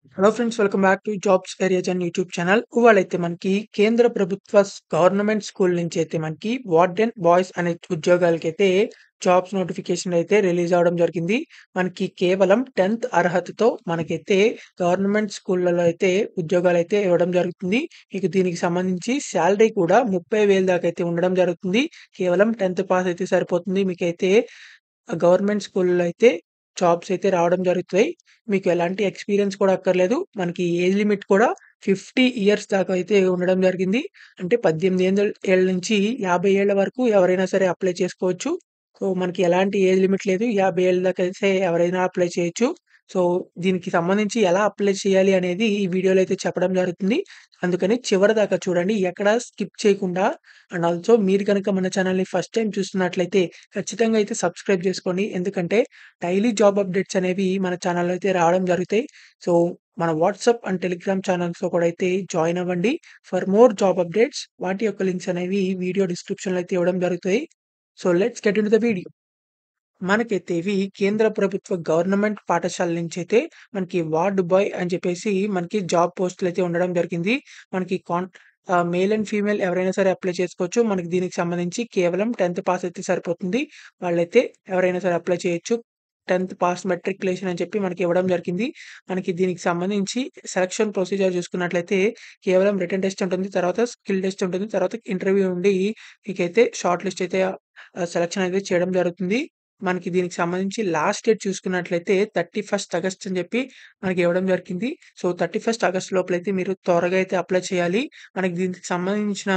Hello friends, welcome back to jobs areas and YouTube channel. ఇవాళైతే మనకి కేంద్ర ప్రభుత్వ గవర్నమెంట్ స్కూల్ నుంచి అయితే మనకి వార్డెన్ బాయ్స్ అనే ఉద్యోగాలకైతే జాబ్స్ నోటిఫికేషన్ అయితే రిలీజ్ అవ్వడం జరిగింది. మనకి కేవలం 10th అర్హతతో మనకైతే గవర్నమెంట్ స్కూళ్ళలో అయితే ఉద్యోగాలైతే ఇవ్వడం జరుగుతుంది. మీకు దీనికి సంబంధించి సాలరీ కూడా 30,000 దాకా అయితే ఉండడం జరుగుతుంది. కేవలం 10th పాస్ అయితే సరిపోతుంది. మీకైతే గవర్నమెంట్ స్కూల్‌లో అయితే జాబ్స్ అయితే రావడం జరుగుతాయి. మీకు ఎలాంటి ఎక్స్‌పీరియన్స్ కూడా అక్కర్లేదు. మనకి ఏజ్ లిమిట్ కూడా 50 ఇయర్స్ దాకా అయితే ఉండడం జరిగింది. అంటే 18 ఏళ్ల నుంచి 50 ఏళ్ల వరకు ఎవరైనా సరే అప్లై చేసుకోవచ్చు. సో, మనకి ఎలాంటి ఏజ్ లిమిట్ లేదు. 50 ఏళ్ల దాకా అయితే ఎవరైనా అప్లై చేయొచ్చు. సో, దీనికి సంబంధించి ఎలా అప్లై చేయాలి అనేది ఈ వీడియోలో అయితే చెప్పడం జరుగుతుంది. అందుకని చివరిదాకా చూడండి. ఎక్కడ స్కిప్ చేయకుండా. అండ్ ఆల్సో మీరు గనక మన ఛానెల్‌ని ఫస్ట్ టైమ్ చూస్తున్నట్లయితే ఖచ్చితంగా అయితే సబ్స్క్రైబ్ చేసుకోండి. ఎందుకంటే డైలీ జాబ్ అప్డేట్స్ అనేవి మన ఛానెల్‌లో అయితే రావడం జరుగుతాయి. సో, మన వాట్సాప్ అండ్ టెలిగ్రామ్ ఛానల్స్‌లో కూడా అయితే జాయిన్ అవ్వండి. ఫర్ మోర్ జాబ్ అప్డేట్స్ వాటి యొక్క లింక్స్ అనేవి వీడియో డిస్క్రిప్షన్‌లో అయితే ఇవ్వడం జరుగుతాయి. So, let's get into the video. మనకైతే ఇవి కేంద్ర ప్రభుత్వ గవర్నమెంట్ పాఠశాల నుంచైతే మనకి వార్డ్ బాయ్ అని చెప్పేసి మనకి జాబ్ పోస్టులయితే ఉండడం జరిగింది. మనకి మేల్ అండ్ ఫీమేల్ ఎవరైనా సరే అప్లై చేసుకోవచ్చు. మనకి దీనికి సంబంధించి కేవలం 10th పాస్ అయితే సరిపోతుంది. వాళ్ళైతే ఎవరైనా సరే అప్లై చేయొచ్చు. 10th పాస్ మెట్రిక్యులేషన్ అని చెప్పి మనకి ఇవ్వడం జరిగింది. మనకి దీనికి సంబంధించి సెలక్షన్ ప్రొసీజర్ చూసుకున్నట్లయితే కేవలం రిటన్ టెస్ట్ ఉంటుంది. తర్వాత స్కిల్ టెస్ట్ ఉంటుంది. తర్వాత ఇంటర్వ్యూ ఉండి మీకైతే షార్ట్ లిస్ట్ అయితే సెలక్షన్ అయితే చేయడం జరుగుతుంది. మనకి దీనికి సంబంధించి లాస్ట్ డేట్ చూసుకున్నట్లయితే 31st ఆగస్ట్ అని చెప్పి మనకి ఇవ్వడం జరిగింది. సో, 31st ఆగస్ట్ లోపలైతే మీరు త్వరగా అయితే అప్లై చేయాలి. మనకి దీనికి సంబంధించిన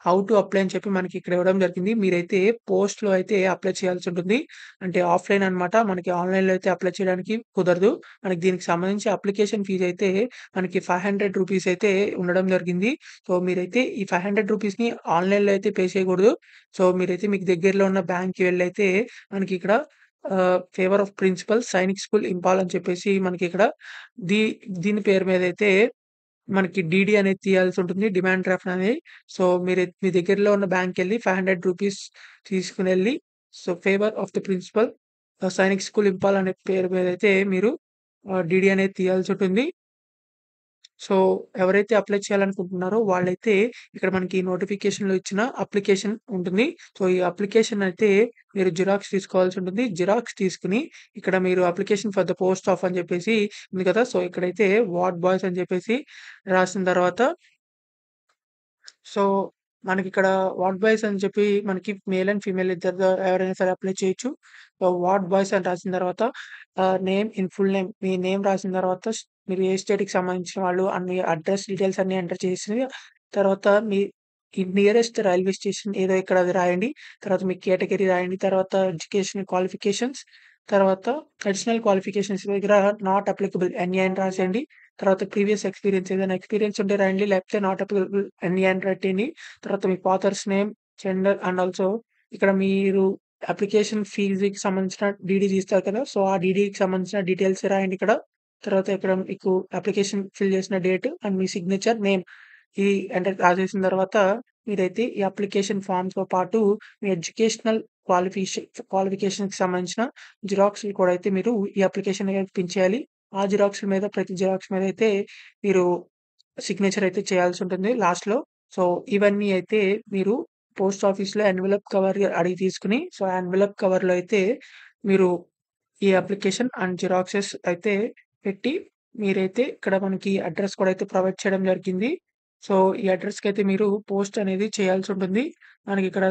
హౌ టు అప్లై అని చెప్పి మనకి ఇక్కడ ఇవ్వడం జరిగింది. మీరైతే పోస్ట్‌లో అయితే అప్లై చేయాల్సి ఉంటుంది. అంటే ఆఫ్‌లైన్ అన్నమాట. మనకి ఆన్‌లైన్‌లో అయితే అప్లై చేయడానికి కుదరదు. మనకి దీనికి సంబంధించి అప్లికేషన్ ఫీజ్ అయితే మనకి రూ. 500 అయితే ఉండడం జరిగింది. సో, మీరైతే ఈ రూ. 500ని ఆన్‌లైన్‌లో అయితే పే చేయకూడదు. సో, మీరైతే మీకు దగ్గరలో ఉన్న బ్యాంక్‌కి వెళ్లైతే మనకిక్కడ favour of principal Sainik school Imphal అని చెప్పేసి మనకిక్కడ దీ దీని పేరు మీదైతే మనకి డీడీ అనేది తీయాల్సుంటుంది. డిమాండ్ డ్రాఫ్ట్ అనేది. సో, మీ దగ్గరలో ఉన్న బ్యాంక్‌కెళ్ళి రూ. 500 తీసుకొనెళ్ళి so, favour of the principal Sainik school Imphal అనే పేరు మీదైతే మీరు డీడీ అనేది తీయాల్సుంటుంది. సో, ఎవరైతే అప్లై చేయాలనుకుంటున్నారో వాళ్ళైతే ఇక్కడ మనకి నోటిఫికేషన్‌లో ఇచ్చిన అప్లికేషన్ ఉంటుంది. సో, ఈ అప్లికేషన్ అయితే మీరు జిరాక్స్ తీసుకోవాల్సి ఉంటుంది. జిరాక్స్ తీసుకొని ఇక్కడ మీరు application for the post of అని చెప్పేసి ఉంది కదా! సో, ఇక్కడైతే వార్డ్ బాయ్స్ అని చెప్పేసి రాసిన తర్వాత సో, మనకిక్కడ వార్డ్ బాయ్స్ అని చెప్పి మనకి మేల్ అండ్ ఫీమేల్ ఇద్దరిదో ఎవరైనా సరే అప్లై చేయొచ్చు. సో, వార్డ్ బాయ్స్ అని రాసిన తర్వాత name in full name me name రాసిన తర్వాత మీరు ఏ స్టేట్‌కి సంబంధించిన వాళ్ళు అన్ని అడ్రెస్ డీటెయిల్స్ అన్నీ ఎంటర్ చేసి తర్వాత మీ నియరెస్ట్ రైల్వే స్టేషన్ ఏదో ఇక్కడ అది రాయండి. తర్వాత మీ కేటగరీ రాయండి. తర్వాత ఎడ్యుకేషన్ క్వాలిఫికేషన్స్ తర్వాత అడిషనల్ క్వాలిఫికేషన్స్ దగ్గర నాట్ అప్లికబుల్ ఎన్‌ఏ అని రాసేయండి. తర్వాత ప్రీవియస్ ఎక్స్‌పీరియన్స్ ఏదైనా ఎక్స్‌పీరియన్స్ ఉంటే రాయండి. లేకపోతే నాట్ అప్లికబుల్ ఎన్‌ఏ అని పెట్టండి. తర్వాత మీ father's name, gender and also ఇక్కడ మీరు అప్లికేషన్ ఫీజ్‌కి సంబంధించిన డీడీ తీస్తారు కదా! సో, ఆ డీడీకి సంబంధించిన డీటెయిల్స్ రాయండి ఇక్కడ. తర్వాత ఇక్కడ మీకు అప్లికేషన్ ఫిల్ చేసిన date and me signature, name ఇది ఎంటర్ రాసేసిన తర్వాత మీరైతే ఈ అప్లికేషన్ ఫార్మ్‌తో పాటు మీ ఎడ్యుకేషనల్ క్వాలిఫికేషన్‌కి సంబంధించిన జిరాక్స్‌లు కూడా అయితే మీరు ఈ అప్లికేషన్ అనేది పిన్ చేయాలి. ఆ జిరాక్స్‌ల మీద ప్రతి జిరాక్స్ మీద అయితే మీరు సిగ్నేచర్ అయితే చేయాల్సుంటుంది లాస్ట్‌లో. సో, ఇవన్నీ అయితే మీరు పోస్ట్ ఆఫీస్‌లో ఎన్వలప్ కవర్ అడిగి తీసుకొని సో, ఆ ఎన్వలప్ కవర్‌లో అయితే మీరు ఈ అప్లికేషన్ అండ్ జిరాక్సెస్ అయితే పెట్టి మీరైతే ఇక్కడ మనకి అడ్రెస్ కూడా అయితే ప్రొవైడ్ చేయడం జరిగింది. సో, ఈ అడ్రెస్‌కైతే మీరు పోస్ట్ అనేది చేయాల్సుంటుంది. మనకిక్కడ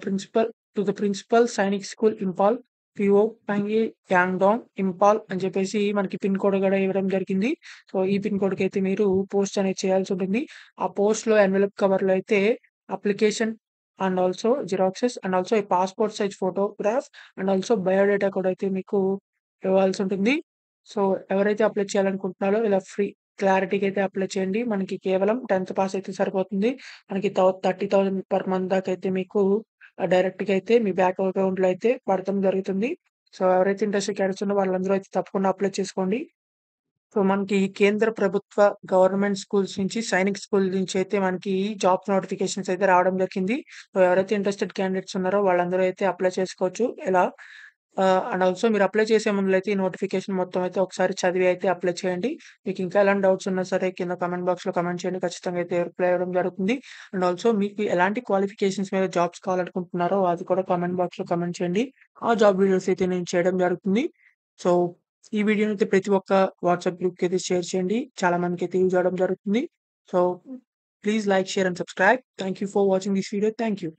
principal to the principal Sainik school Imphal PO Pangei Yangdong Imphal అని చెప్పేసి మనకి పిన్ కోడ్ కూడా ఇవ్వడం జరిగింది. సో, ఈ పిన్ కోడ్‌కైతే మీరు పోస్ట్ అనేది చేయాల్సుంటుంది. ఆ పోస్ట్‌లో ఎన్వలప్ కవర్‌లో అయితే application and also xeroxes and also ఈ passport size photograph and also biodata కూడా అయితే మీకు ఇవ్వాల్సుంటుంది. సో, ఎవరైతే అప్లై చేయాలనుకుంటున్నారో ఇలా క్లారిటీగా అయితే అప్లై చేయండి. మనకి కేవలం 10th పాస్ అయితే సరిపోతుంది. మనకి 30,000 పర్ మంత్ దాకా అయితే మీకు డైరెక్ట్‌గా అయితే మీ బ్యాంక్ అకౌంట్‌లో అయితే పడతం జరుగుతుంది. సో, ఎవరైతే ఇంట్రెస్టెడ్ క్యాడెట్స్ ఉన్నారో వాళ్ళందరూ అయితే తప్పకుండా అప్లై చేసుకోండి. సో, మనకి కేంద్ర ప్రభుత్వ గవర్నమెంట్ స్కూల్స్ నుంచి సైనిక్ స్కూల్ నుంచి అయితే మనకి జాబ్స్ నోటిఫికేషన్స్ అయితే రావడం జరిగింది. సో, ఎవరైతే ఇంట్రెస్టెడ్ క్యాండిడేట్స్ ఉన్నారో వాళ్ళందరూ అయితే అప్లై చేసుకోవచ్చు. ఇలా అండ్ ఆల్సో మీరు అప్లై చేసే ముందులైతే ఈ నోటిఫికేషన్ మొత్తం అయితే ఒకసారి చదివి అయితే అప్లై చేయండి. మీకు ఇంకా ఎలాంటి డౌట్స్ ఉన్నా సరే కింద కామెంట్ బాక్స్‌లో కామెంట్ చేయండి. ఖచ్చితంగా అయితే రిప్లై ఇవ్వడం జరుగుతుంది. అండ్ ఆల్సో మీకు ఎలాంటి క్వాలిఫికేషన్స్ మీద జాబ్స్ కావాలనుకుంటున్నారో అది కూడా కామెంట్ బాక్స్‌లో కామెంట్ చేయండి. ఆ జాబ్ వీడియోస్ అయితే నేను చేయడం జరుగుతుంది. సో, ఈ వీడియోని అయితే ప్రతి ఒక్క వాట్సాప్ గ్రూప్‌కి అయితే షేర్ చేయండి. చాలా మందికైతే యూజ్ అవ్వడం జరుగుతుంది. So, please like, share and subscribe. Thank you for watching this video. Thank you.